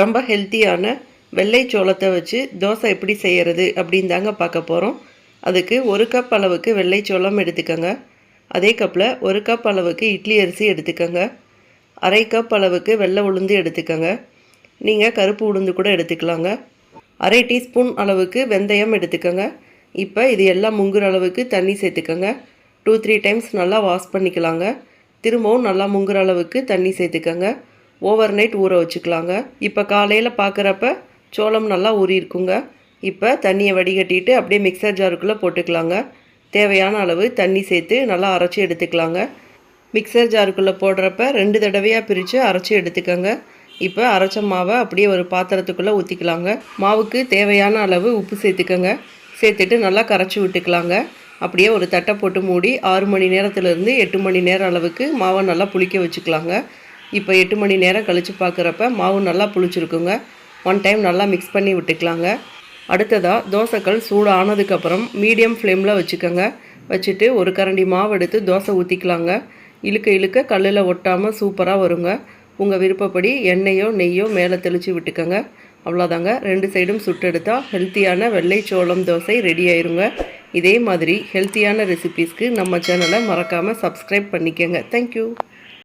ரொம்ப ஹெல்த்தியான வெள்ளை சோளத்தை வச்சு தோசை எப்படி செய்கிறது அப்படின்னு தாங்க பார்க்க போகிறோம். அதுக்கு 1 கப் அளவுக்கு வெள்ளை சோளம் எடுத்துக்கோங்க. அதே கப்பில் 1 கப் அளவுக்கு இட்லி அரிசி எடுத்துக்கோங்க. 1/2 கப் அளவுக்கு வெள்ளை உளுந்து எடுத்துக்கோங்க. நீங்கள் கருப்பு உளுந்து கூட எடுத்துக்கலாங்க. 1/2 டீஸ்பூன் அளவுக்கு வெந்தயம் எடுத்துக்கோங்க. இப்போ இது எல்லாம் முங்குற அளவுக்கு தண்ணி சேர்த்துக்கோங்க. 2-3 டைம்ஸ் நல்லா வாஷ் பண்ணிக்கலாங்க. திரும்பவும் நல்லா முங்குற அளவுக்கு தண்ணி சேர்த்துக்கோங்க. ஓவர் நைட் ஊற வச்சுக்கலாங்க. இப்போ காலையில் பார்க்குறப்ப சோளம் நல்லா ஊறி இருக்குங்க. இப்போ தண்ணியை வடிகட்டிட்டு அப்படியே மிக்சர் ஜாருக்குள்ளே போட்டுக்கலாங்க. தேவையான அளவு தண்ணி சேர்த்து நல்லா அரைச்சி எடுத்துக்கலாங்க. மிக்சர் ஜாருக்குள்ளே போடுறப்ப 2 தடவையாக பிரித்து அரைச்சி எடுத்துக்கோங்க. இப்போ அரைச்ச மாவை அப்படியே ஒரு பாத்திரத்துக்குள்ளே ஊற்றிக்கலாங்க. மாவுக்கு தேவையான அளவு உப்பு சேர்த்துக்கோங்க. சேர்த்துட்டு நல்லா கரைச்சி விட்டுக்கலாங்க. அப்படியே ஒரு தட்டை போட்டு மூடி 6 மணி நேரத்துலேருந்து 8 மணி நேரம் அளவுக்கு மாவை நல்லா புளிக்க வச்சுக்கலாங்க. இப்போ 8 மணி நேரம் கழித்து பார்க்குறப்ப மாவு நல்லா புளிச்சிருக்குங்க. 1 டைம் நல்லா மிக்ஸ் பண்ணி விட்டுக்கலாங்க. அடுத்ததாக தோசைக்கல் சூடு ஆனதுக்கப்புறம் மீடியம் ஃப்ளேமில் வச்சுக்கோங்க. வச்சுட்டு ஒரு கரண்டி மாவு எடுத்து தோசை ஊற்றிக்கலாங்க. இழுக்க இழுக்க கல்லில் ஒட்டாமல் சூப்பராக வருங்க. உங்கள் விருப்பப்படி எண்ணெயோ நெய்யோ மேலே தெளித்து விட்டுக்கோங்க. அவ்வளோதாங்க, 2 சைடும் சுட்டெடுத்தால் ஹெல்த்தியான வெள்ளை சோளம் தோசை ரெடி ஆயிருங்க. இதே மாதிரி ஹெல்த்தியான ரெசிபீஸ்க்கு நம்ம சேனலை மறக்காமல் சப்ஸ்கிரைப் பண்ணிக்கோங்க. தேங்க்யூ.